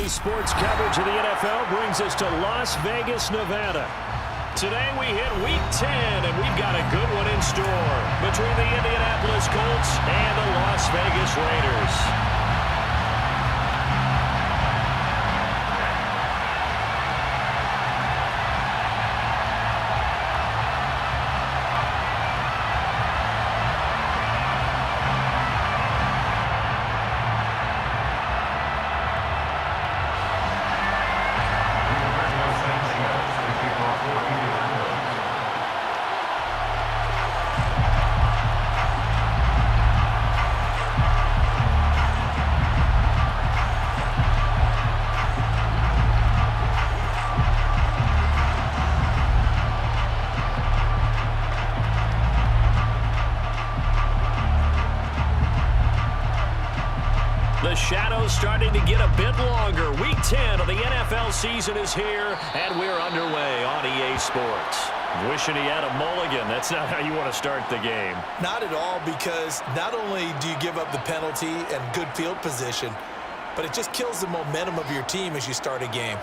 Sports coverage of the NFL brings us to Las Vegas, Nevada. Today we hit Week 10, and we've got a good one in store between the Indianapolis Colts and the Las Vegas Raiders. The shadow's starting to get a bit longer. Week 10 of the NFL season is here, and we're underway on EA Sports. Wishing he had a mulligan. That's not how you want to start the game. Not at all, because not only do you give up the penalty and good field position, but it just kills the momentum of your team as you start a game.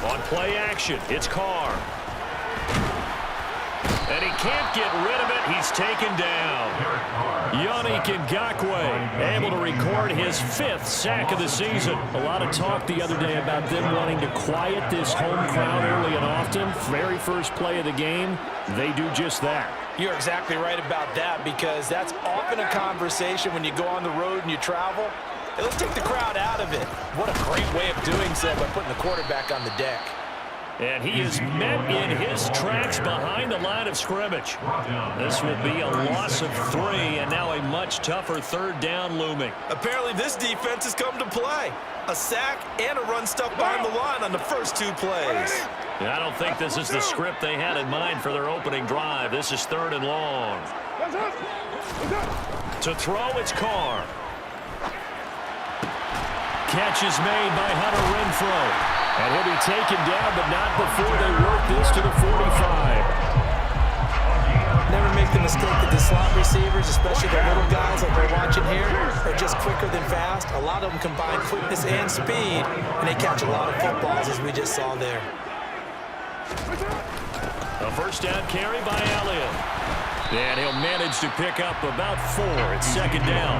On play action, it's Carr. And he can't get rid of it. He's taken down. Yannick Ngakoue able to record his 5th sack of the season. A lot of talk the other day about them wanting to quiet this home crowd early and often. Very first play of the game, they do just that. You're exactly right about that, because that's often a conversation when you go on the road and you travel. It'll take the crowd out of it. What a great way of doing so by putting the quarterback on the deck. And he is met in his tracks behind the line of scrimmage. This will be a loss of 3, and now a much tougher 3rd down looming. Apparently this defense has come to play. A sack and a run stuff behind the line on the first 2 plays. I don't think this is the script they had in mind for their opening drive. This is 3rd and long. To throw, it's Carr. Catch is made by Hunter Renfrow. And he'll be taken down, but not before they work this to the 45. Never make the mistake that the slot receivers, especially the little guys like we're watching here, are just quicker than fast. A lot of them combine quickness and speed, and they catch a lot of footballs, as we just saw there. A first down carry by Elliott. And he'll manage to pick up about 4. It's 2nd down.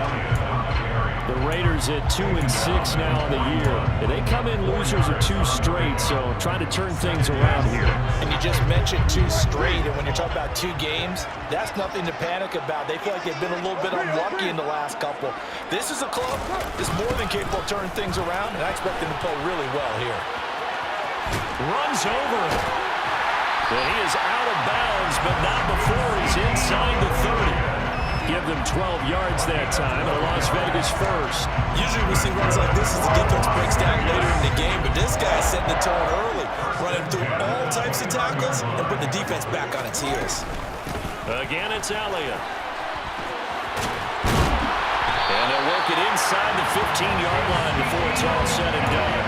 The Raiders at 2-6 now on the year. And they come in losers of 2 straight, so trying to turn things around here. And you just mentioned 2 straight, and when you're talking about 2 games, that's nothing to panic about. They feel like they've been a little bit unlucky in the last couple. This is a club that's more than capable of turning things around, and I expect them to play really well here. Runs over. Well, he is out of bounds, but not before he's inside the 30. Give them 12 yards that time, and a Las Vegas first. Usually we see runs like this as the defense breaks down later in the game, but this guy's setting the tone early, running through all types of tackles and putting the defense back on its heels. Again, it's Elliott. And they'll work it inside the 15-yard line before it's all said and done.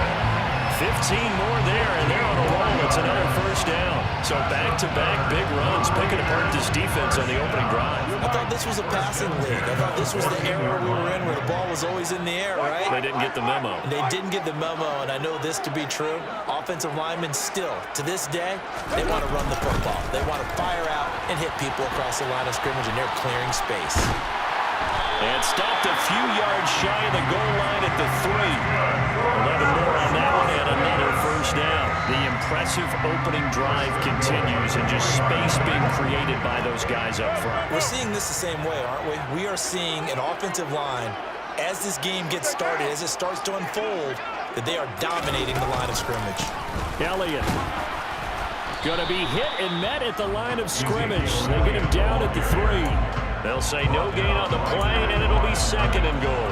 15 more there, and they're on a roll. It's another first down. So back-to-back big runs, picking apart this defense on the opening drive. I thought this was a passing league. I thought this was the era we were in where the ball was always in the air, right? They didn't get the memo. They didn't get the memo, and I know this to be true. Offensive linemen still, to this day, they want to run the football. They want to fire out and hit people across the line of scrimmage, and they're clearing space. And stopped a few yards shy of the goal line at the 3. 11 more on that one, and another first down. The impressive opening drive continues, and just space being created by those guys up front. We're seeing this the same way, aren't we? We are seeing an offensive line, as this game gets started, as it starts to unfold, that they are dominating the line of scrimmage. Elliott going to be hit and met at the line of scrimmage. They get him down at the 3. They'll say no gain on the play, and it'll be 2nd and goal.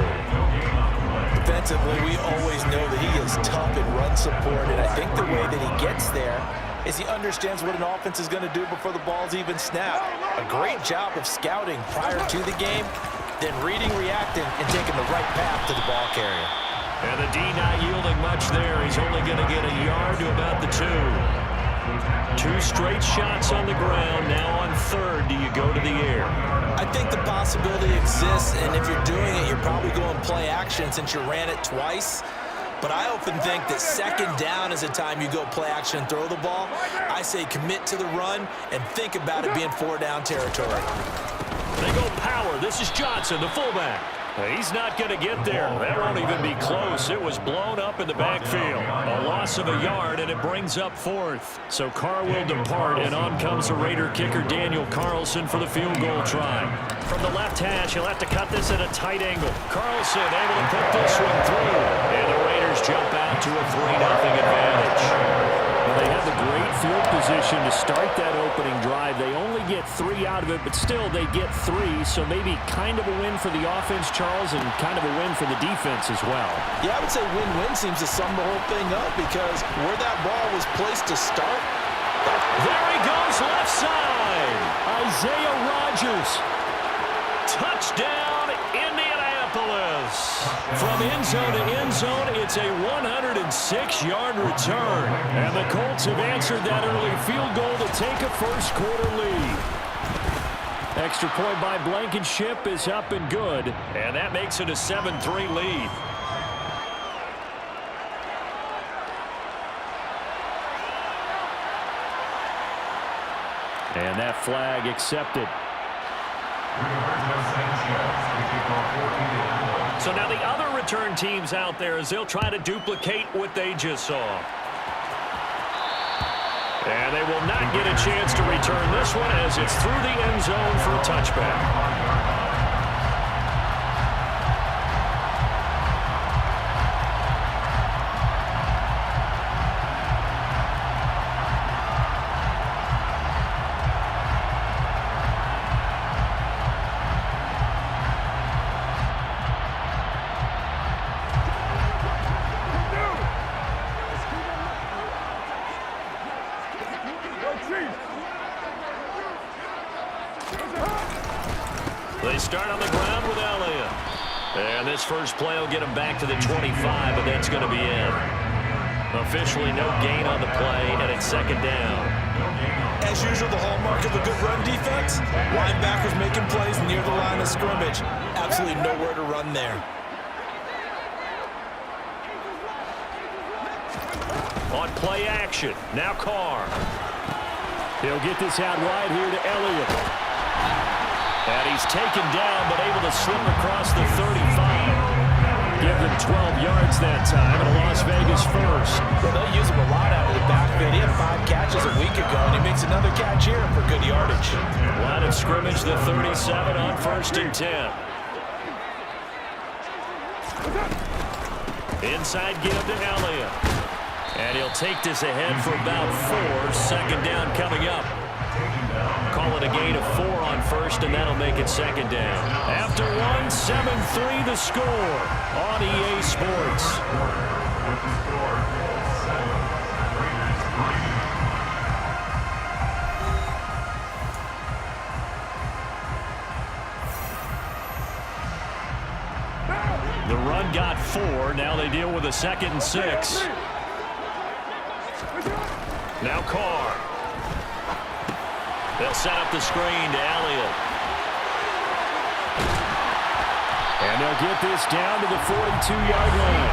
Defensively, we always know that he is tough in run support, and I think the way that he gets there is he understands what an offense is going to do before the ball's even snapped. A great job of scouting prior to the game, then reading, reacting, and taking the right path to the ball carrier. And the D not yielding much there. He's only going to get a yard to about the 2. 2 straight shots on the ground. Now on 3rd, do you go to the air? I think the possibility exists, and if you're doing it, you're probably going play action since you ran it twice. But I often think that 2nd down is the time you go play action and throw the ball. I say commit to the run and think about it being 4-down territory. They go power. This is Johnson, the fullback. He's not going to get there. That won't even be close. It was blown up in the backfield. A loss of a yard, and it brings up 4th. So Carr will depart, and on comes the Raider kicker Daniel Carlson for the field goal try. From the left hash, he'll have to cut this at a tight angle. Carlson able to put this one through. And the Raiders jump out to a 3-0 advantage. Well, they have the great field position to start that opening drive. They only get 3 out of it, but still they get 3, so maybe kind of a win for the offense, Charles, and kind of a win for the defense as well. Yeah, I would say win-win seems to sum the whole thing up because where that ball was placed to start. There he goes, left side. Isaiah Rodgers. Touchdown, Indianapolis. From end zone to end zone, it's a 106-yard return. And the Colts have answered that early field goal to take a first-quarter lead. Extra point by Blankenship is up and good. And that makes it a 7-3 lead. And that flag accepted. So now the other return teams out there as they'll try to duplicate what they just saw. And they will not get a chance to return this one as it's through the end zone for a touchback. They start on the ground with Elliott. And this first play will get him back to the 25, but that's going to be it. Officially no gain on the play, and it's 2nd down. As usual, the hallmark of a good run defense, linebackers making plays near the line of scrimmage. Absolutely nowhere to run there. On play action, now Carr. He'll get this out wide here to Elliott. And he's taken down, but able to slip across the 35. Give them 12 yards that time, and a Las Vegas first. Well, they'll use him a lot out of the backfield. He had 5 catches a week ago, and he makes another catch here for good yardage. Line of scrimmage, the 37 on 1st and 10. Inside give to Elliott. And he'll take this ahead for about 4. 2nd down coming up. Call it a gain of 4 on 1st, and that'll make it 2nd down. After 1, 7-3 the score on EA Sports. The run got 4. Now they deal with a 2nd and 6. Now Carr. They'll set up the screen to Elliott. And they'll get this down to the 42-yard line.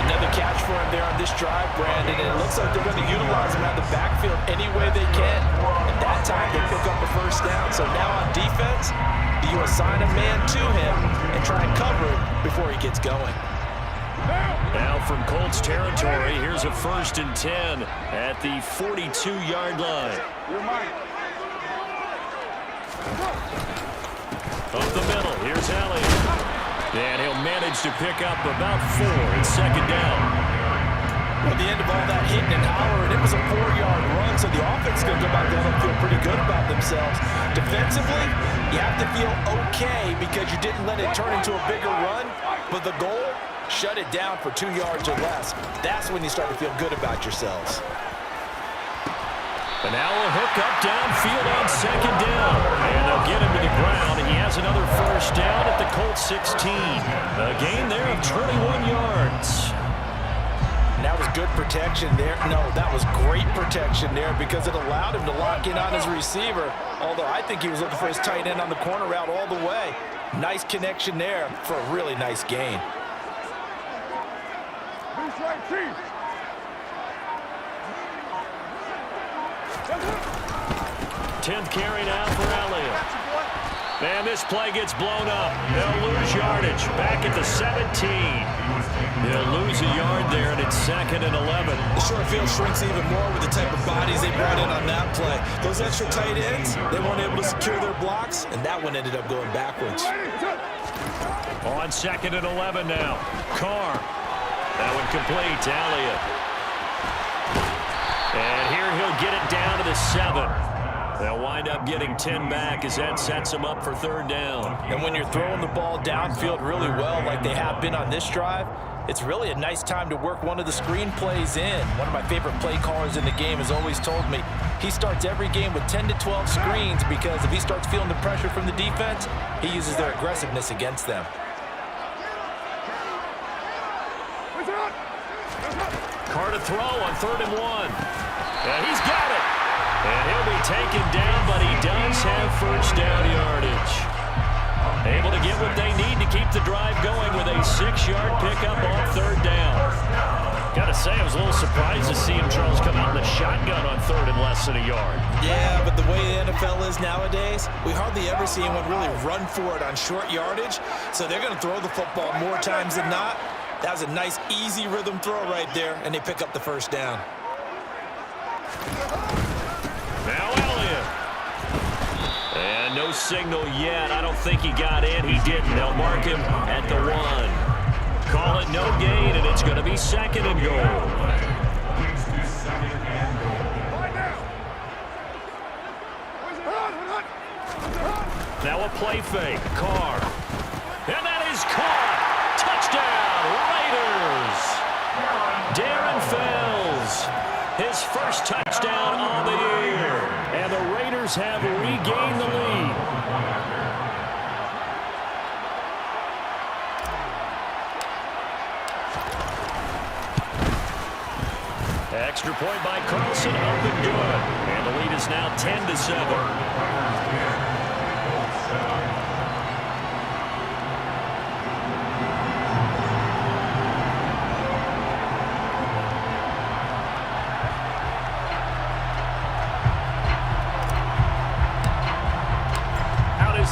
Another catch for him there on this drive, Brandon, and it looks like they're going to utilize him out of the backfield any way they can. At that time, they pick up a 1st down. So now on defense, do you assign a man to him and try and cover it before he gets going? Now from Colts territory, here's a 1st and 10 at the 42-yard line. Up the middle, here's Elliott. And he'll manage to pick up about 4. It's 2nd down. At the end of all that hitting and hollering, it was a 4-yard run, so the offense is going to go back down and feel pretty good about themselves. Defensively, you have to feel okay because you didn't let it turn into a bigger run, but the goal, shut it down for 2 yards or less. That's when you start to feel good about yourselves. And now a hook up downfield on second down. And they'll get him to the ground. And he has another first down at the Colts 16. A gain there of 21 yards. And that was good protection there. No, that was great protection there because it allowed him to lock in on his receiver. Although I think he was looking for his tight end on the corner route all the way. Nice connection there for a really nice gain. 10th carry now for Elliott. And this play gets blown up. They'll lose yardage. Back at the 17. They'll lose a yard there, and it's 2nd and 11. The short field shrinks even more with the type of bodies they brought in on that play. Those extra tight ends, they weren't able to secure their blocks, and that one ended up going backwards. On 2nd and 11 now. Carr. That one complete to Elliott. And here he'll get it down to the 7. They'll wind up getting 10 back as that sets them up for 3rd down. And when you're throwing the ball downfield really well like they have been on this drive, it's really a nice time to work one of the screen plays in. One of my favorite play callers in the game has always told me he starts every game with 10 to 12 screens because if he starts feeling the pressure from the defense, he uses their aggressiveness against them. Carr to throw on 3rd and 1. And he's got it. And he'll be taken down, but he does have first down yardage. Able to get what they need to keep the drive going with a 6-yard pickup on 3rd down. Got to say, I was a little surprised to see him, Charles, come out in the shotgun on 3rd and less than a yard. Yeah, but the way the NFL is nowadays, we hardly ever see anyone really run for it on short yardage. So they're going to throw the football more times than not. That was a nice, easy rhythm throw right there, and they pick up the first down. Now Elliott. And no signal yet. I don't think he got in. He didn't. They'll mark him at the 1. Call it no gain, and it's going to be 2nd and goal. Now a play fake. Carr. And that is caught. Touchdown, Raiders. Darren Fells. His first touchdown on the year. And the Raiders have regained the lead. Extra point by Carlson, up and good. And the lead is now 10-7.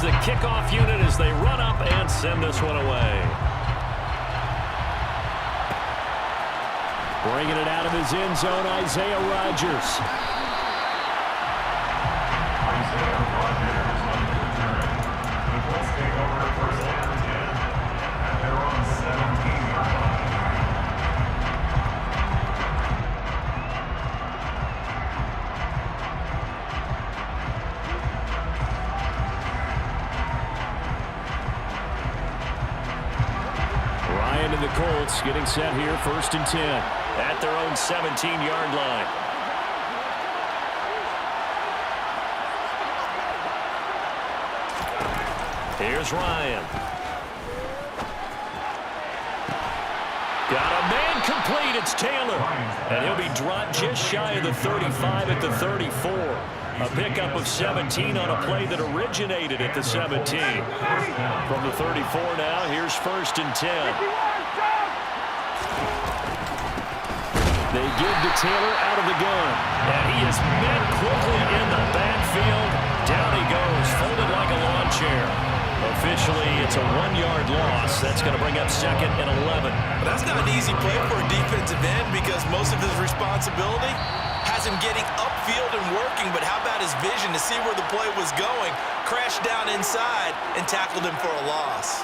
The kickoff unit as they run up and send this one away. Bringing it out of his end zone, Isaiah Rodgers. The Colts take over first down and 10 at their own 17-yard line. The Colts getting set here, 1st and 10 at their own 17-yard line. Here's Ryan. Got a man complete. It's Taylor. And he'll be dropped just shy of the 35 at the 34. A pickup of 17 on a play that originated at the 17. From the 34 now, here's 1st and 10. They give to Taylor out of the gun. And he is met quickly in the backfield. Down he goes, folded like a lawn chair. Officially, it's a 1-yard loss. That's going to bring up 2nd and 11. But that's not an easy play for a defensive end because most of his responsibility has him getting upfield and working. But how about his vision to see where the play was going? Crashed down inside and tackled him for a loss.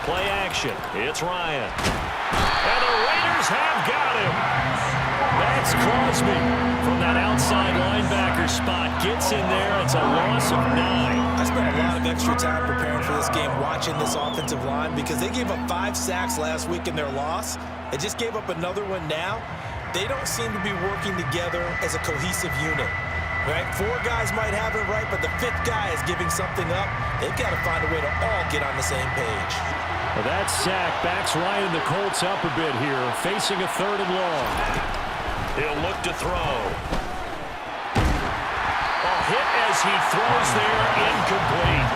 Play action. It's Ryan. And the Raiders have got him. That's Crosby from that outside linebacker spot. Gets in there. It's a loss of 9. I spent a lot of extra time preparing for this game watching this offensive line because they gave up 5 sacks last week in their loss. They just gave up another one now. They don't seem to be working together as a cohesive unit. Right? 4 guys might have it right, but the 5th guy is giving something up. They've got to find a way to all get on the same page. Well, that sack backs Ryan and the Colts up a bit here, facing a 3rd and long. He'll look to throw. A hit as he throws there, incomplete.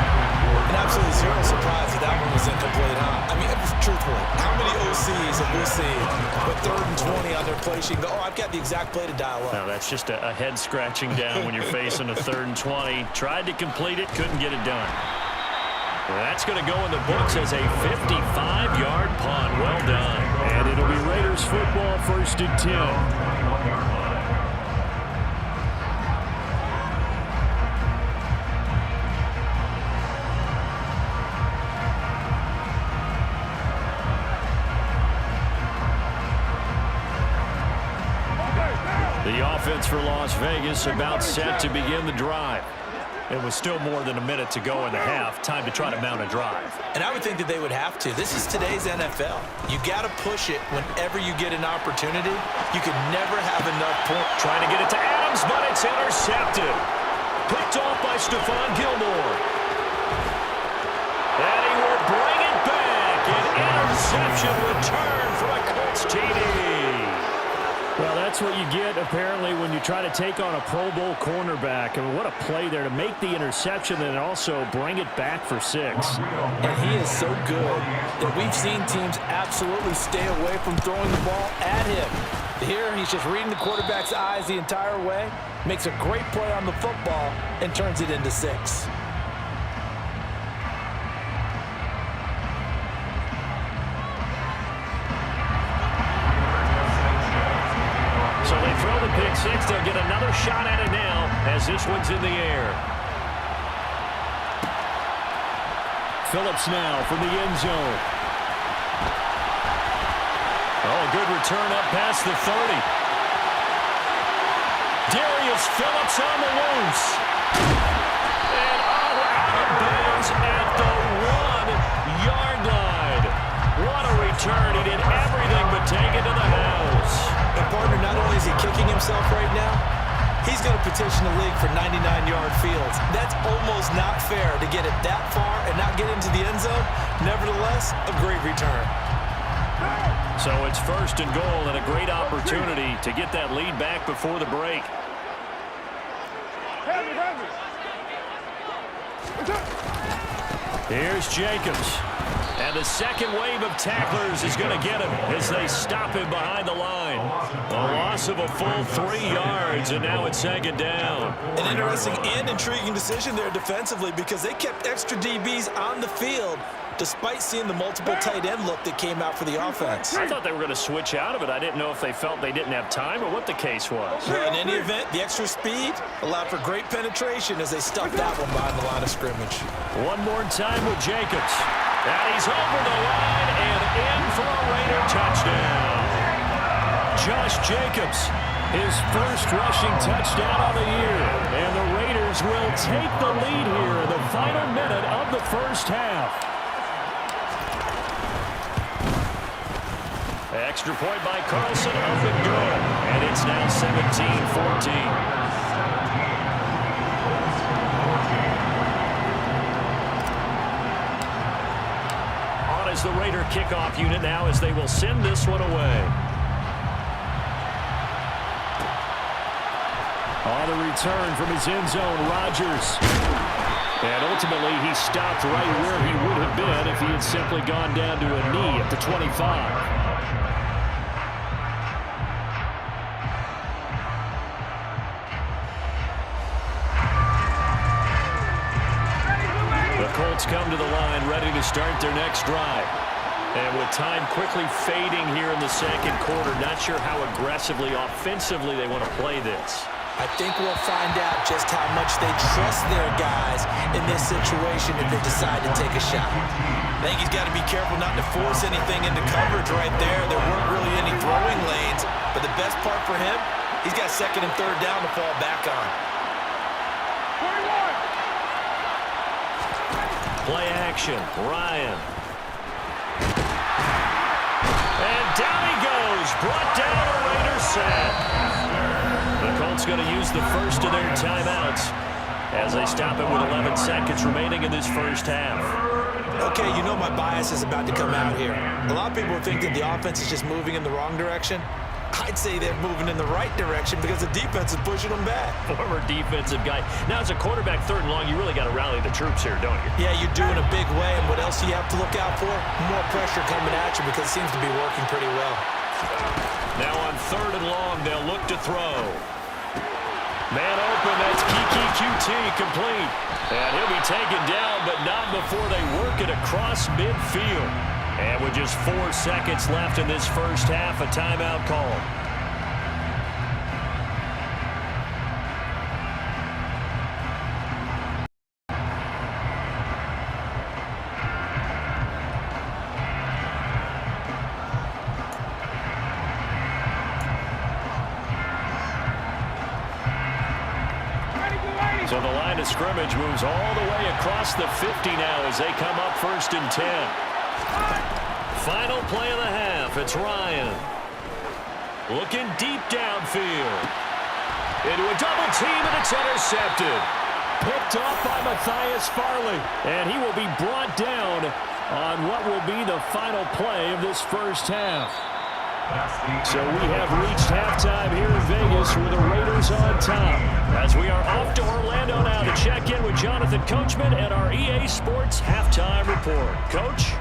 And absolutely zero surprise that one was incomplete, huh? I mean, truthfully, how many OCs have we seen with 3rd and 20 on their play sheet and go, oh, I've got the exact play to dial up? No, that's just a head scratching down when you're facing a 3rd and 20. Tried to complete it, couldn't get it done. Well, that's going to go in the books as a 55-yard punt. Well done. And it'll be Raiders football, 1st and 10. The offense for Las Vegas about set to begin the drive. It was still more than a minute to go in the half. Time to try to mount a drive. And I would think that they would have to. This is today's NFL. You got to push it whenever you get an opportunity. You can never have enough points. Trying to get it to Adams, but it's intercepted. Picked off by Stephon Gilmore. And he will bring it back. An interception return for a Colts TD. Well, that's what you get, apparently, when you try to take on a Pro Bowl cornerback. I mean, what a play there to make the interception and also bring it back for 6. And he is so good that we've seen teams absolutely stay away from throwing the ball at him. Here, he's just reading the quarterback's eyes the entire way, makes a great play on the football, and turns it into 6. So they throw the pick 6. They'll get another shot at it now as this one's in the air. Phillips now from the end zone. Oh, a good return up past the 30. Darius Phillips on the loose. And out of bounds at the 1-yard line. What a return. He did everything but take it to the house. And partner, not only is he kicking himself right now, he's going to petition the league for 99-yard fields. That's almost not fair to get it that far and not get into the end zone. Nevertheless, a great return. So it's 1st and goal and a great opportunity to get that lead back before the break. Here's Jacobs. And the second wave of tacklers is going to get him as they stop him behind the line. A loss of a full 3 yards, and now it's 2nd down. An interesting and intriguing decision there defensively because they kept extra DBs on the field despite seeing the multiple tight end look that came out for the offense. I thought they were going to switch out of it. I didn't know if they felt they didn't have time or what the case was. Well, in any event, the extra speed allowed for great penetration as they stuffed that one behind the line of scrimmage. One more time with Jacobs. And he's over the line and in for a Raider touchdown. Josh Jacobs, his first rushing touchdown of the year. And the Raiders will take the lead here in the final minute of the first half. Extra point by Carlson, up and good. And it's now 17-14. As the Raider kickoff unit now as they will send this one away. On the return from his end zone, Rodgers. And ultimately he stopped right where he would have been if he had simply gone down to a knee at the 25. Colts come to the line ready to start their next drive. And with time quickly fading here in the second quarter, not sure how aggressively, offensively they want to play this. I think we'll find out just how much they trust their guys in this situation if they decide to take a shot. I think he's got to be careful not to force anything into coverage right there. There weren't really any throwing lanes, but the best part for him, he's got second and third down to fall back on. Play action, Ryan. And down he goes, brought down a Raider sack. The Colts going to use the first of their timeouts as they stop it with 11 seconds remaining in this first half. Okay, you know my bias is about to come out here. A lot of people think that the offense is just moving in the wrong direction. I'd say they're moving in the right direction because the defense is pushing them back. Former defensive guy. Now, as a quarterback, third and long, you really got to rally the troops here, don't you? Yeah, you're doing a big way, and what else do you have to look out for? More pressure coming at you because it seems to be working pretty well. Now on third and long, they'll look to throw. Man open, that's Kiki QT complete. And he'll be taken down, but not before they work it across midfield. And with just 4 seconds left in this first half, a timeout call. So the line of scrimmage moves all the way across the 50 now as they come up first and 10. Final play of the half. It's Ryan. Looking deep downfield. Into a double team, and it's intercepted. Picked off by Matthias Farley. And he will be brought down on what will be the final play of this first half. So we have reached halftime here in Vegas with the Raiders on top. As we are off to Orlando now to check in with Jonathan Coachman and our EA Sports halftime report. Coach?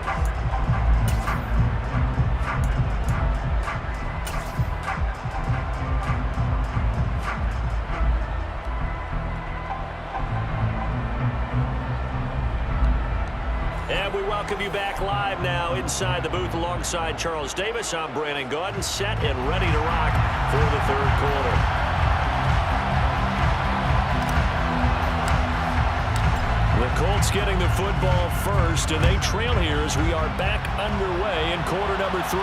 And we welcome you back live now inside the booth alongside Charles Davis. I'm Brandon Gaudin, set and ready to rock for the third quarter. The Colts getting the football first, and they trail here as we are back underway in quarter number 3.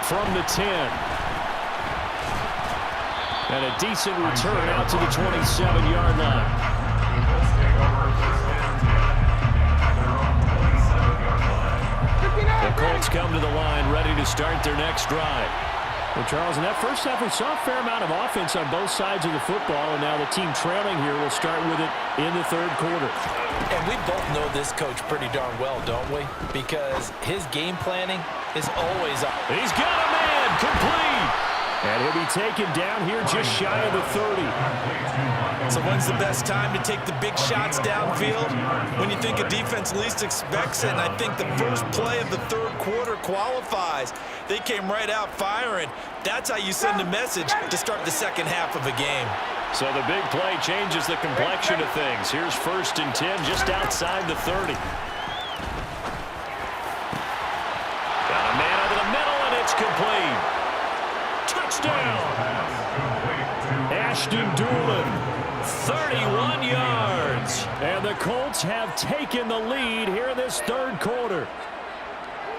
From the 10. And a decent return out to the 27-yard line. The Colts come to the line ready to start their next drive. Well, Charles, in that first half, we saw a fair amount of offense on both sides of the football, and now the team trailing here will start with it in the third quarter. And we both know this coach pretty darn well, don't we? Because his game planning is always up. He's got a man complete. And he'll be taken down here just shy of the 30. So when's the best time to take the big shots downfield? When you think a defense least expects it, and I think the first play of the third quarter qualifies. They came right out firing. That's how you send a message to start the second half of a game. So the big play changes the complexion of things. Here's first and 10 just outside the 30. Got a man over the middle, and it's complete. Touchdown! Ashton Doolin, 31 yards. And the Colts have taken the lead here in this third quarter.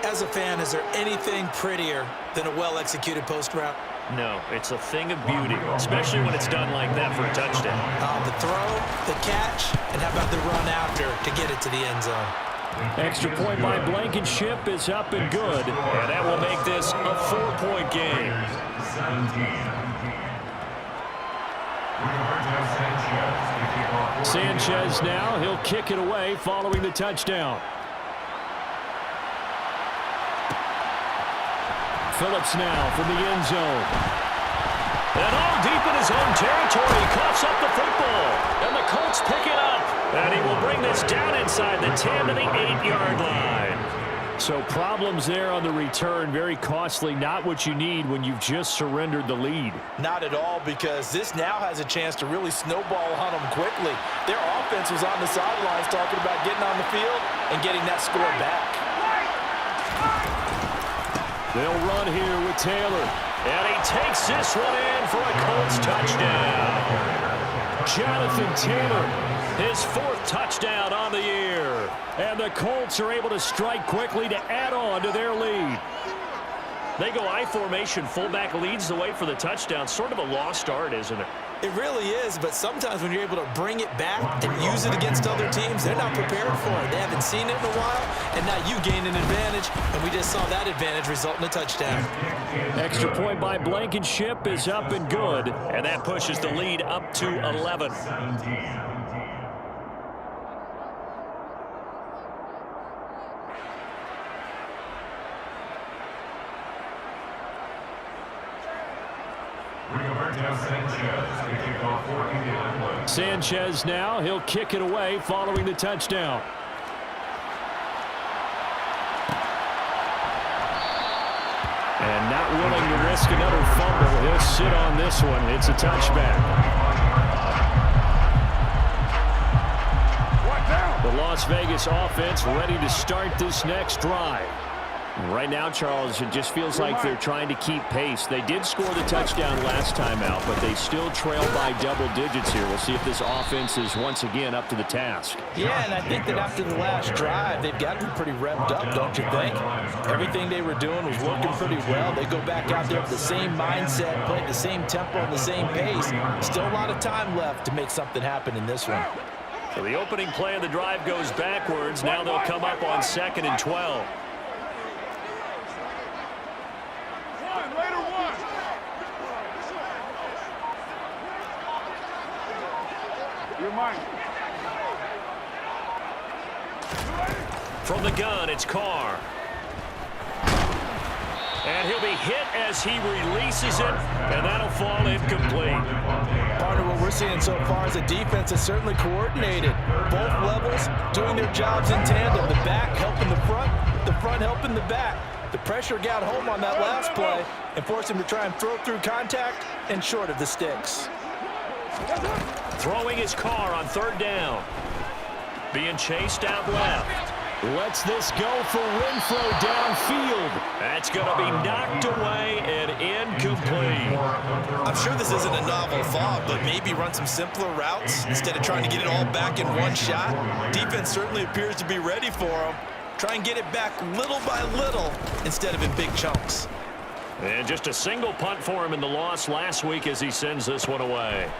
As a fan, is there anything prettier than a well-executed post route? No, it's a thing of beauty, especially when it's done like that for a touchdown. The throw, the catch, and how about the run after to get it to the end zone? Extra point by Blankenship is up and good, and that will make this a 4-point game. Sanchez now, he'll kick it away following the touchdown. Phillips now from the end zone. And all deep in his own territory, coughs up the football. And the Colts pick it up. And he will bring this down inside the 10 to the 8-yard line. So problems there on the return, very costly, not what you need when you've just surrendered the lead. Not at all, because this now has a chance to really snowball on them quickly. Their offense was on the sidelines talking about getting on the field and getting that score back. They'll run here with Taylor. And he takes this one in for a Colts touchdown. Jonathan Taylor, his 4th touchdown on the year. And the Colts are able to strike quickly to add on to their lead. They go I formation, fullback leads the way for the touchdown. Sort of a lost art, isn't it? It really is, but sometimes when you're able to bring it back and use it against other teams, they're not prepared for it. They haven't seen it in a while, and now you gain an advantage, and we just saw that advantage result in a touchdown. Extra point by Blankenship is up and good, and that pushes the lead up to 11. 17. Sanchez now, he'll kick it away following the touchdown. And not willing to risk another fumble, he'll sit on this one. It's a touchback. The Las Vegas offense ready to start this next drive. Right now, Charles, it just feels like they're trying to keep pace. They did score the touchdown last time out, but they still trail by double digits here. We'll see if this offense is once again up to the task. Yeah, and I think that after the last drive, they've got to be pretty revved up, don't you think? Everything they were doing was working pretty well. They go back out there with the same mindset, playing the same tempo and the same pace. Still a lot of time left to make something happen in this one. So the opening play of the drive goes backwards. Now they'll come up on 2nd and 12. From the gun, it's Carr. And he'll be hit as he releases it, and that'll fall incomplete. Part of what we're seeing so far is the defense is certainly coordinated. Both levels doing their jobs in tandem. The back helping the front helping the back. The pressure got home on that last play and forced him to try and throw through contact and short of the sticks. Throwing his Carr on 3rd down. Being chased out left. Lets this go for Renfro downfield. That's going to be knocked away and incomplete. I'm sure this isn't a novel thought, but maybe run some simpler routes instead of trying to get it all back in one shot. Defense certainly appears to be ready for him. Try and get it back little by little instead of in big chunks. And just a single punt for him in the loss last week as he sends this one away.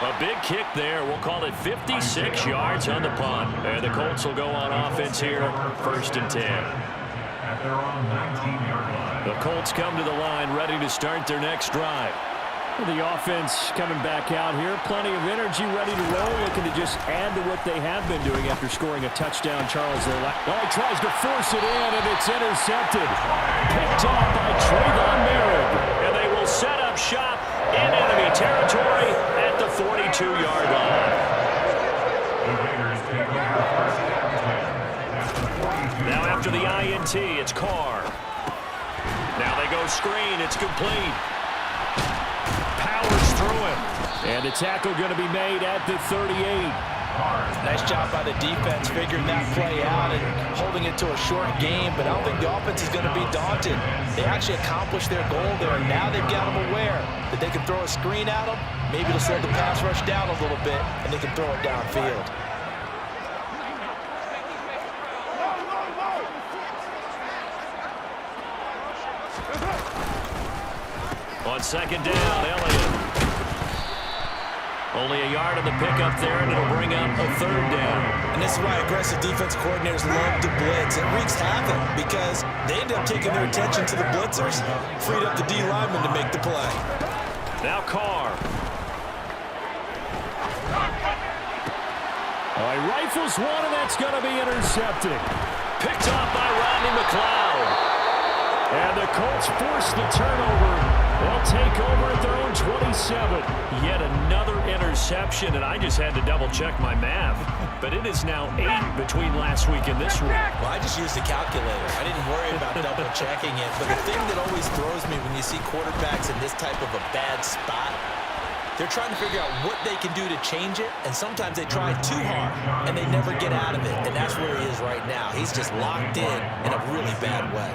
A big kick there. We'll call it 56 yards on the punt. And the Colts will go on offense here, 1st and 10. At their own 19-yard line. The Colts come to the line ready to start their next drive. The offense coming back out here. Plenty of energy, ready to roll, looking to just add to what they have been doing after scoring a touchdown, Charles. Oh, he tries to force it in, and it's intercepted. Picked off by Trayvon Merritt. And they will set up shop in enemy territory at the 42-yard line. Now after the INT, it's Carr. Now they go screen. It's complete. Powers through him. And the tackle going to be made at the 38. Nice job by the defense figuring that play out and holding it to a short game, but I don't think the offense is going to be daunted. They actually accomplished their goal there, and now they've got them aware that they can throw a screen at them, maybe to slow the pass rush down a little bit, and they can throw it downfield. On 2nd down, Elliott. Only a yard on the pickup there, and it'll bring up a 3rd down. And this is why aggressive defense coordinators love to blitz. It wreaks havoc because they end up taking their attention to the blitzers, freed up the D lineman to make the play. Now Carr. Oh, he rifles one, and that's going to be intercepted. Picked off by Rodney McLeod. And the Colts force the turnover. They'll take over at their own 27. Yet another interception, and I just had to double-check my math. But it is now 8 between last week and this week. Well, I just used a calculator. I didn't worry about double-checking it. But the thing that always throws me when you see quarterbacks in this type of a bad spot They're trying to figure out what they can do to change it, and sometimes they try too hard, and they never get out of it, and that's where he is right now. He's just locked in a really bad way.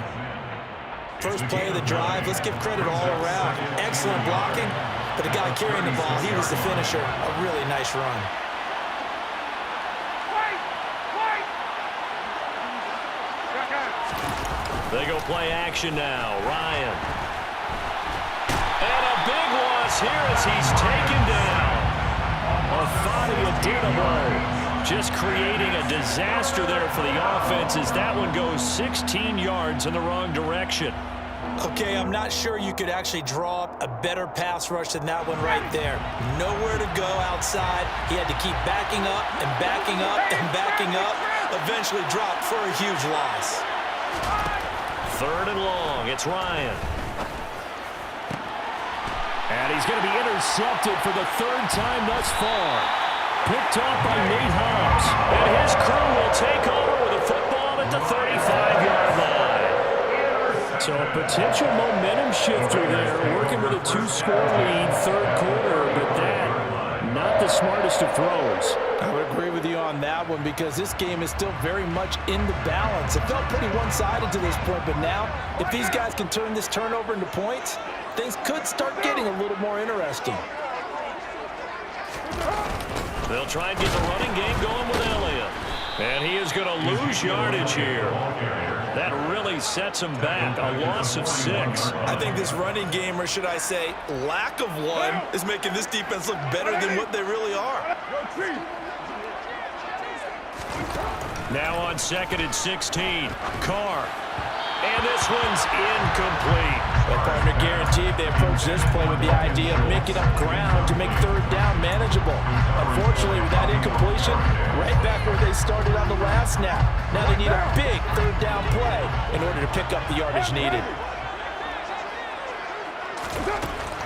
First play of the drive, let's give credit all around. Excellent blocking, but the guy carrying the ball, he was the finisher. A really nice run. They go play action now. Ryan. And a big loss here as he's taken down. A Dynamo just creating a disaster there for the offense as that one goes 16 yards in the wrong direction. Okay, I'm not sure you could actually draw up a better pass rush than that one right there. Nowhere to go outside. He had to keep backing up and backing up and backing up. Eventually dropped for a huge loss. 3rd and long. It's Ryan. And he's going to be intercepted for the 3rd time thus far. Picked off by Nate Hobbs. And his crew will take over with a football at the 35-yard line. So a potential momentum shifter there, working with a 2-score lead, 3rd quarter, but that, not the smartest of throws. I would agree with you on that one because this game is still very much in the balance. It felt pretty one-sided to this point, but now if these guys can turn this turnover into points, things could start getting a little more interesting. They'll try and get the running game going with Elliott. And he is going to lose yardage here. That really sets him back. A loss of 6. I think this running game, or should I say lack of one, is making this defense look better than what they really are. Now on 2nd and 16. Carr. And this one's incomplete. Well, partner, guaranteed they approach this play with the idea of making up ground to make 3rd down manageable. Unfortunately, with that incompletion, right back where they started on the last snap. Now they need a big 3rd down play in order to pick up the yardage needed.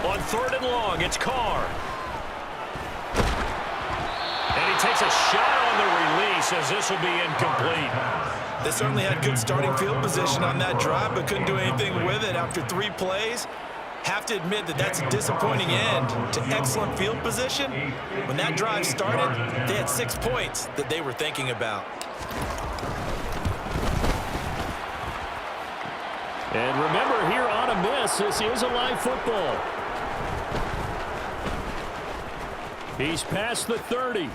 On 3rd and long, it's Carr. And he takes a shot on the release as this will be incomplete. They certainly had good starting field position on that drive, but couldn't do anything with it after 3 plays. Have to admit that that's a disappointing end to excellent field position. When that drive started, they had 6 points that they were thinking about. And remember, here on a miss, this is a live football. He's past the 30.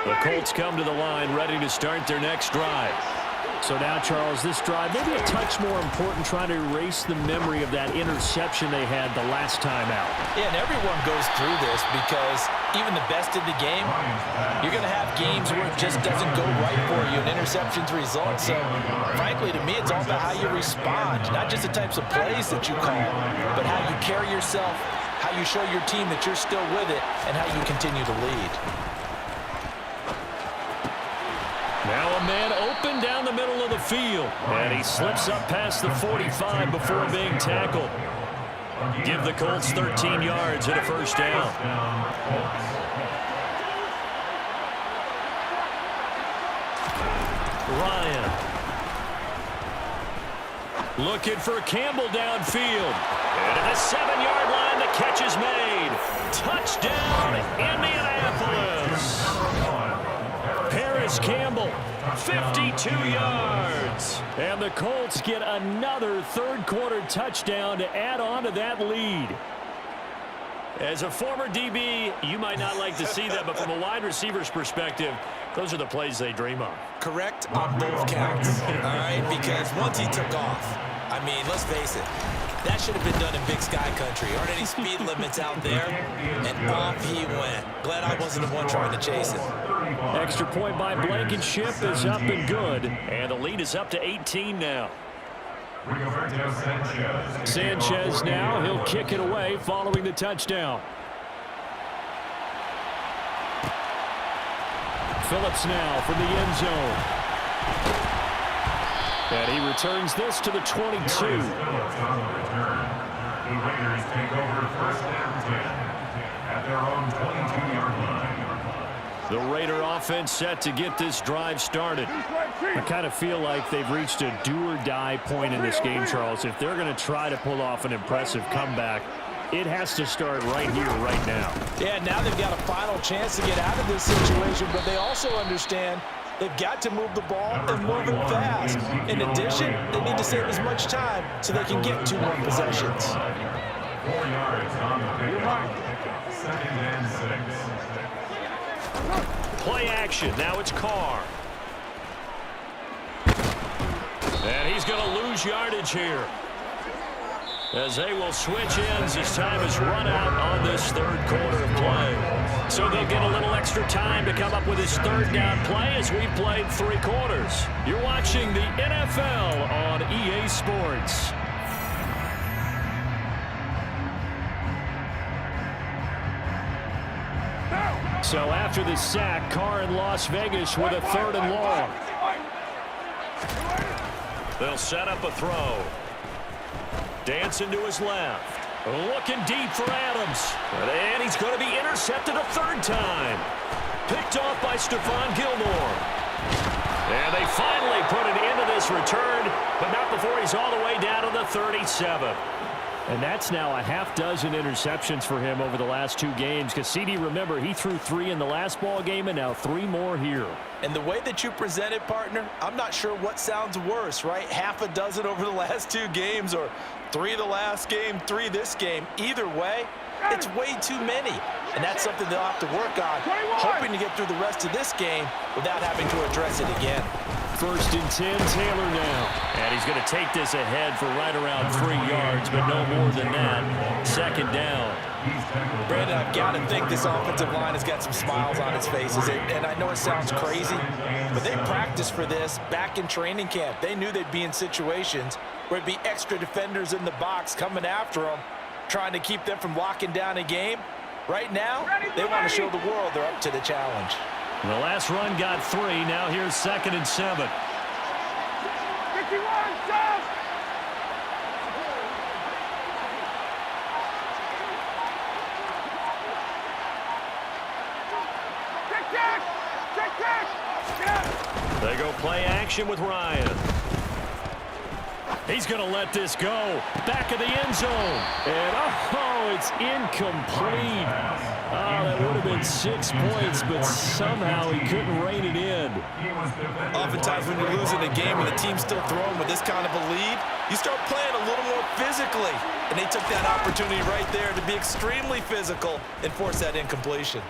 The Colts come to the line ready to start their next drive. So now, Charles, this drive maybe a touch more important, trying to erase the memory of that interception they had the last time out. Yeah, and everyone goes through this because even the best in the game, you're going to have games where it just doesn't go right for you, and interceptions result. So, frankly, to me, it's all about how you respond, not just the types of plays that you call, but how you carry yourself, how you show your team that you're still with it, and how you continue to lead. Now a man open down the middle of the field. And he slips up past the 45 before being tackled. Give the Colts 13 yards and a 1st down. Ryan. Looking for Campbell downfield. And at the 7-yard line, the catch is made. Touchdown, Indianapolis. Campbell, 52 yards. And the Colts get another 3rd quarter touchdown to add on to that lead. As a former DB, you might not like to see that, but from a wide receiver's perspective, those are the plays they dream of. Correct on both counts, all right? Because once he took off, I mean, let's face it, that should have been done in Big Sky Country. Aren't any speed limits out there? And off he went. Glad I wasn't the one trying to chase him. Extra point by Blankenship is up and good. And the lead is up to 18 now. Sanchez now, he'll kick it away following the touchdown. Phillips now from the end zone. And he returns this to the 22. The Raiders take over 1st and 10 at their own 22-yard line. The Raider offense set to get this drive started. I kind of feel like they've reached a do-or-die point in this game, Charles. If they're going to try to pull off an impressive comeback, it has to start right here, right now. Yeah, now they've got a final chance to get out of this situation, but they also understand they've got to move the ball and move it fast. In addition, they need to save as much time so they can get 2 more possessions. 4 yards on the pickup. 2nd and 6. Play action. Now it's Carr. And he's going to lose yardage here, as they will switch ends as time is run out on this 3rd quarter of play. So they'll get a little extra time to come up with his 3rd down play as we played 3 quarters. You're watching the NFL on EA Sports. So after the sack, Carr in Las Vegas with a 3rd and long. They'll set up a throw. Dancing to his left. Looking deep for Adams. And he's going to be intercepted a 3rd time. Picked off by Stephon Gilmore. And they finally put an end to this return, but not before he's all the way down to the 37. And that's now a half-dozen interceptions for him over the last 2 games. Because, CD, remember, he threw 3 in the last ball game and now 3 more here. And the way that you present it, partner, I'm not sure what sounds worse, right? Half a dozen over the last 2 games, or 3 the last game, 3 this game. Either way, it's way too many. And that's something they'll have to work on, hoping to get through the rest of this game without having to address it again. 1st and 10, Taylor now. And he's going to take this ahead for right around 3 yards, but no more than that. 2nd down. Brandon, I've got to think this offensive line has got some smiles on its faces. And I know it sounds crazy, but they practiced for this back in training camp. They knew they'd be in situations where it'd be extra defenders in the box coming after them, trying to keep them from locking down a game. Right now, they want to show the world they're up to the challenge. The last run got 3. Now here's 2nd and 7. 51, South! They go play action with Ryan. He's going to let this go. Back of the end zone. And, oh, it's incomplete. Oh, that would have been 6 points, but somehow he couldn't rein it in. Oftentimes when you're losing a game and the team's still throwing with this kind of a lead, you start playing a little more physically. And they took that opportunity right there to be extremely physical and force that incompletion.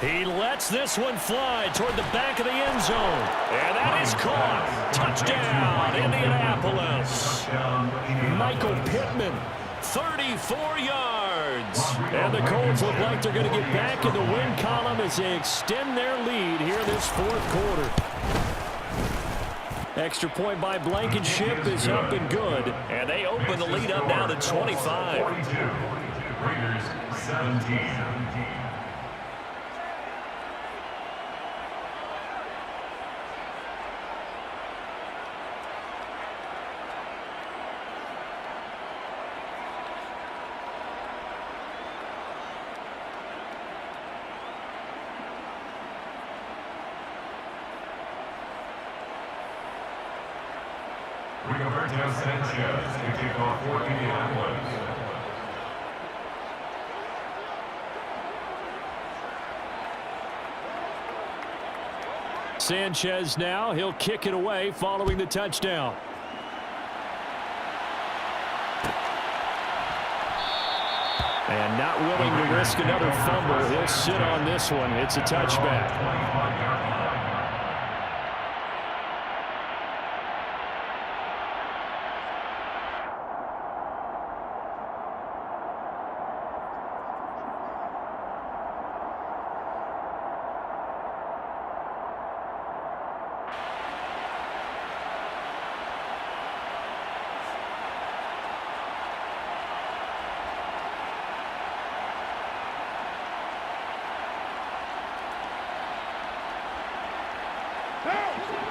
He lets this one fly toward the back of the end zone. And that is caught. Touchdown, Indianapolis. Michael Pittman, 34 yards. And the Colts look like they're going to get back in the win column as they extend their lead here this 4th quarter. Extra point by Blankenship is up and good. And they open the lead up now to 25. Raiders 17. Rigoberto Sanchez to kick off for Indianapolis. Sanchez now. He'll kick it away following the touchdown. And not willing to risk another fumble. He'll sit on this one. It's a touchback.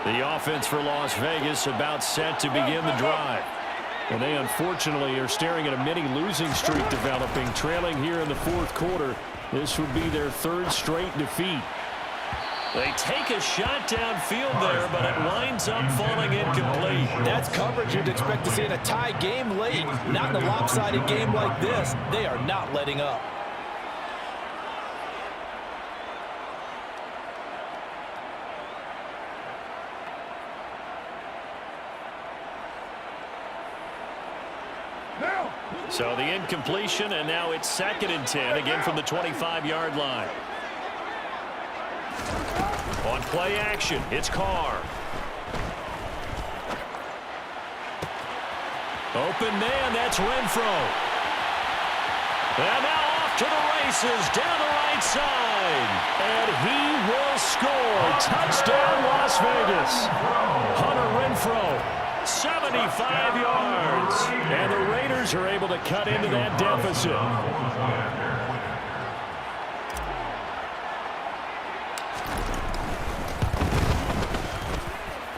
The offense for Las Vegas about set to begin the drive. And they unfortunately are staring at a mini losing streak developing, trailing here in the 4th quarter. This would be their 3rd straight defeat. They take a shot downfield there, but it winds up falling incomplete. That's coverage you'd expect to see in a tie game late. Not in a lopsided game like this. They are not letting up. So the incompletion, and now it's 2nd and 10, again from the 25-yard line. On play action, it's Carr. Open man, that's Renfro. And now off to the races, down the right side. And he will score. Touchdown, Las Vegas. Hunter Renfro. 75 yards. And the Raiders are able to cut into that deficit.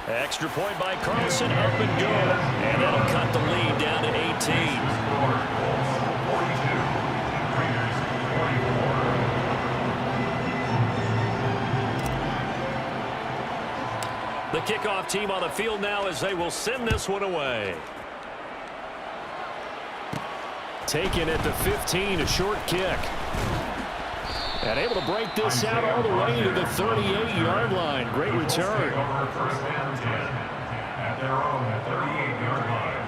Extra point by Carlson, up and good. And that'll cut the lead down to 18. The kickoff team on the field now as they will send this one away. Taken at the 15, a short kick. And able to break this out all the way to the 38-yard line. Great return. First and 10 at their own 38-yard line.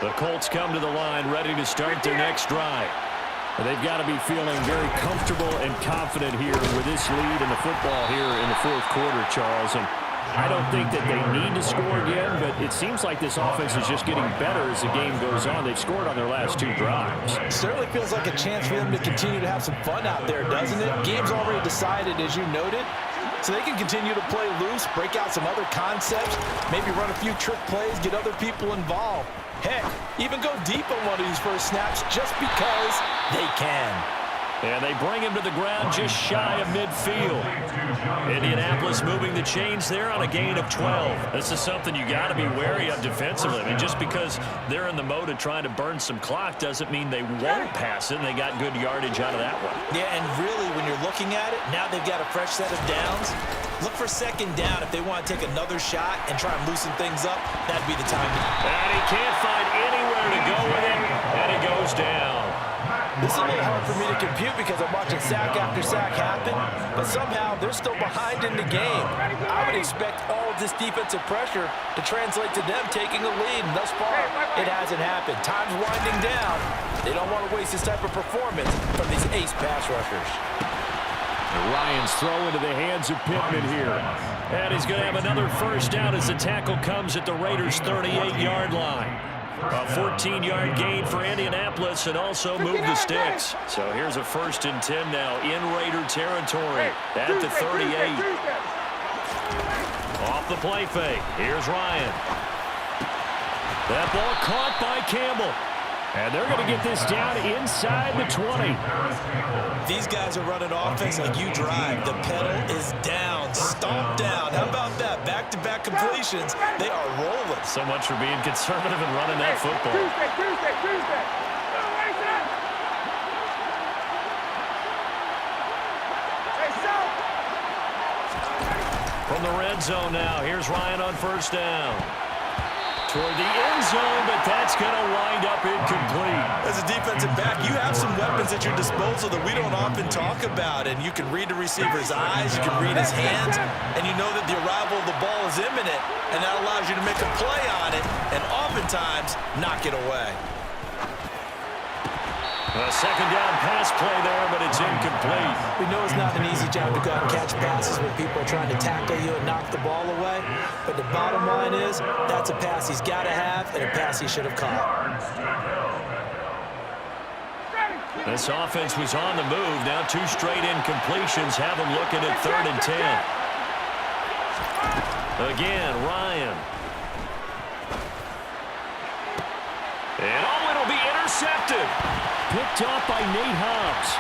The Colts come to the line ready to start their next drive. They've got to be feeling very comfortable and confident here with this lead in the football here in the 4th quarter, Charles. And I don't think that they need to score again, but it seems like this offense is just getting better as the game goes on. They've scored on their last 2 drives. Certainly feels like a chance for them to continue to have some fun out there, doesn't it? Game's already decided, as you noted. So they can continue to play loose, break out some other concepts, maybe run a few trick plays, get other people involved. Heck, even go deep on one of these first snaps just because they can. And they bring him to the ground just shy of midfield. Indianapolis moving the chains there on a gain of 12. This is something you got to be wary of defensively. I mean, just because they're in the mode of trying to burn some clock doesn't mean they won't pass it, and they got good yardage out of that one. Yeah, and really, when you're looking at it, now they've got a fresh set of downs. Look for 2nd down if they want to take another shot and try and loosen things up. That'd be the time. And he can't find anywhere to go with it, and he goes down. This is a little hard for me to compute because I'm watching sack after sack happen, but somehow they're still behind in the game. I would expect all of this defensive pressure to translate to them taking a lead, and thus far, it hasn't happened. Time's winding down. They don't want to waste this type of performance from these ace pass rushers. Ryan's throw into the hands of Pittman here. And he's going to have another first down as the tackle comes at the Raiders' 38-yard line. A 14-yard gain for Indianapolis and also move the sticks. So here's a 1st and 10 now in Raider territory at the 38. Off the play fake. Here's Ryan. That ball caught by Campbell. And they're going to get this down inside the 20. These guys are running offense like you drive. The pedal is down, stomped down. How about that? Back-to-back completions. They are rolling. So much for being conservative and running that football. Tuesday. From the red zone now, here's Ryan on 1st down. Toward the end zone, but that's going to wind up incomplete. As a defensive back, you have some weapons at your disposal that we don't often talk about, and you can read the receiver's eyes, you can read his hands, and you know that the arrival of the ball is imminent, and that allows you to make a play on it, and oftentimes knock it away. A 2nd down pass play there, but it's incomplete. We know it's not an easy job to go out and catch passes when people are trying to tackle you and knock the ball away. But the bottom line is, that's a pass he's got to have and a pass he should have caught. This offense was on the move. Now 2 straight incompletions have them looking at 3rd and 10. Again, Ryan. And it'll be intercepted. Picked off by Nate Hobbs.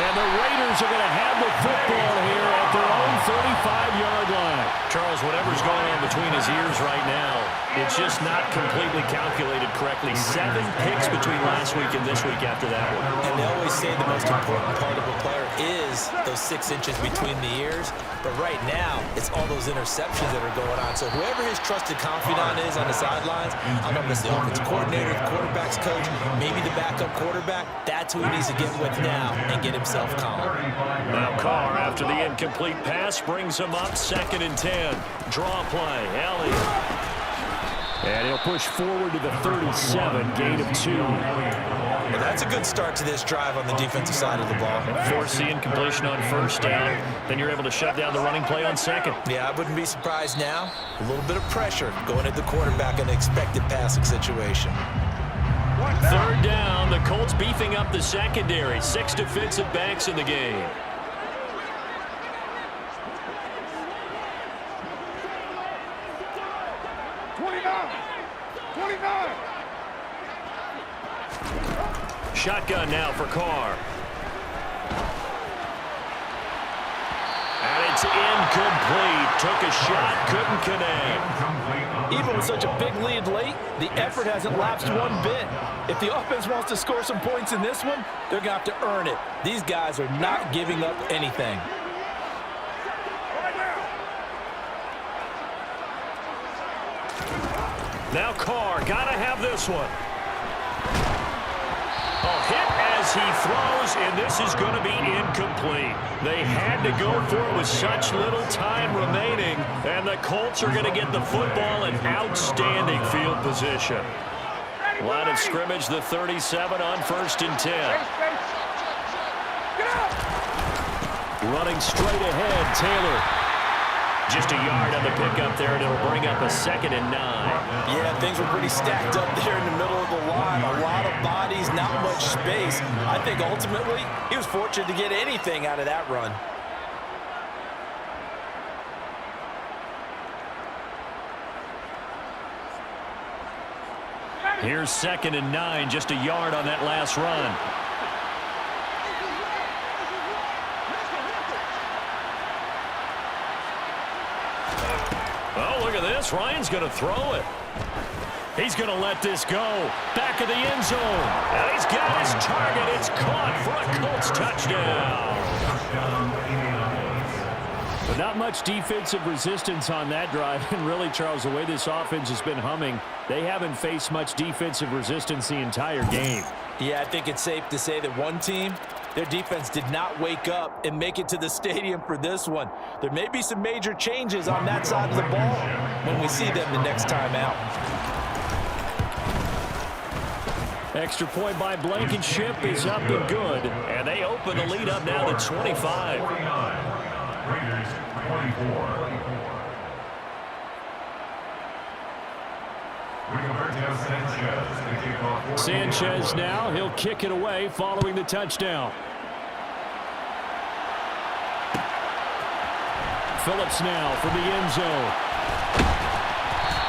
And the Raiders are going to have the football here at their own 35-yard line. Charles, Charles, whatever's going on between his ears right now, it's just not completely calculated correctly. 7 picks between last week and this week after that one. And they always say the most important part of a player is those 6 inches between the ears. But right now, it's all those interceptions that are going on. So whoever his trusted confidant is on the sidelines, I don't know if it's the offensive coordinator, the quarterback's coach, maybe the backup quarterback, that's who he needs to get with now and get himself calm. Now Carr, after the incomplete pass, brings him up 2nd and 10. Draw play, Elliott. And he'll push forward to the 37, gain of 2. Well, that's a good start to this drive on the defensive side of the ball. Force the incompletion on 1st down. Then you're able to shut down the running play on 2nd. Yeah, I wouldn't be surprised now. A little bit of pressure going at the quarterback in an expected passing situation. 3rd down, the Colts beefing up the secondary. 6 defensive backs in the game. Shotgun now for Carr. And it's incomplete. Took a shot, couldn't connect. Even with such a big lead late, the effort hasn't lapsed one bit. If the offense wants to score some points in this one, they're going to have to earn it. These guys are not giving up anything. Now Carr, got to have this one. A hit as he throws, and this is going to be incomplete. They had to go for it with such little time remaining, and the Colts are going to get the football in outstanding field position. Line of scrimmage, the 37 on 1st and 10. Running straight ahead, Taylor. Just a yard on the pickup there, and it'll bring up a 2nd and 9. Yeah, things were pretty stacked up there in the middle of the line. A lot of bodies, not much space. I think ultimately he was fortunate to get anything out of that run. Here's 2nd and 9, just a yard on that last run. Oh, look at this. Ryan's going to throw it. He's going to let this go. Back of the end zone. And he's got his target. It's caught for a Colts touchdown. But not much defensive resistance on that drive. And really, Charles, the way this offense has been humming, they haven't faced much defensive resistance the entire game. Yeah, I think it's safe to say that one team, their defense did not wake up and make it to the stadium for this one. There may be some major changes on that side of the ball when we see them the next time out. Extra point by Blankenship is up and good. And they open the lead up now to 25. Raiders 24. Sanchez now, he'll kick it away following the touchdown. Phillips now from the end zone.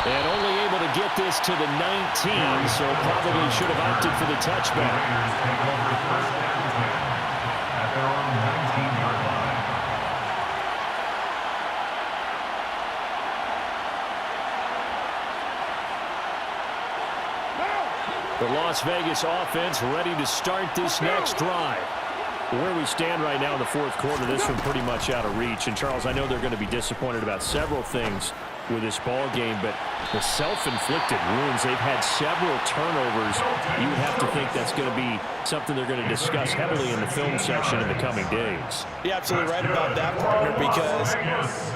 And only able to get this to the 19, so probably should have opted for the touchback. At their own 19-yard line. The Las Vegas offense ready to start this next drive. Where we stand right now in the 4th quarter, this one pretty much out of reach. And, Charles, I know they're going to be disappointed about several things with this ball game, but the self-inflicted wounds, they've had several turnovers. You would have to think that's going to be something they're going to discuss heavily in the film section in the coming days. You're absolutely right about that, partner, because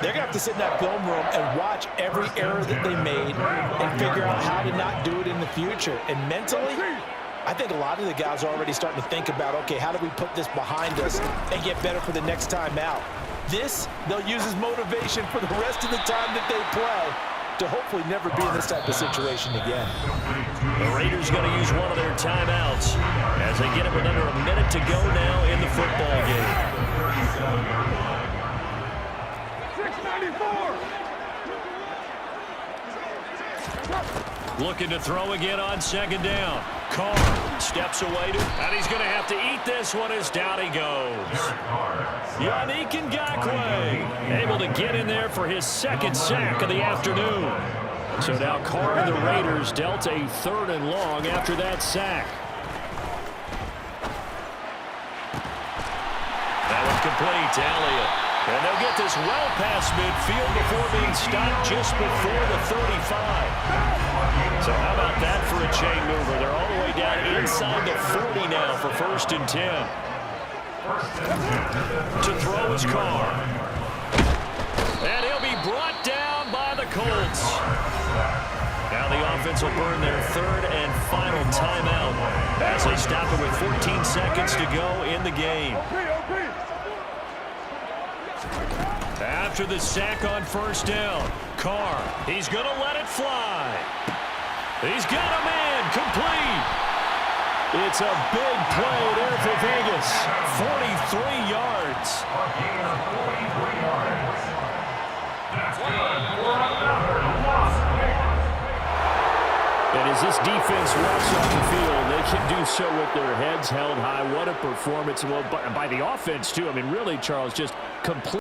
they're going to have to sit in that film room and watch every error that they made and figure out how to not do it in the future. And mentally, I think a lot of the guys are already starting to think about, okay, how do we put this behind us and get better for the next time out? This, they'll use as motivation for the rest of the time that they play to hopefully never be in this type of situation again. The Raiders going to use one of their timeouts as they get it with under a minute to go now in the football game. 694. Looking to throw again on 2nd down. Carr steps away, and he's going to have to eat this one as down he goes. Yannick Ngakoue able to get in there for his second sack of the afternoon. So now Carr and the Raiders dealt a 3rd and long after that sack. That one complete to Elliott. And they'll get this well past midfield before being stopped just before the 35. So how about that for a chain mover? They're all the way down inside the 40 now for 1st and 10. To throw his Carr. And he'll be brought down by the Colts. Now the offense will burn their 3rd and final timeout as they stop it with 14 seconds to go in the game. After the sack on 1st down, Carr, he's going to let it fly. He's got him in, complete. It's a big play there for Vegas, 43 yards. And as this defense walks off the field, they can do so with their heads held high. What a performance. Well, by the offense, too. I mean, really, Charles, just complete.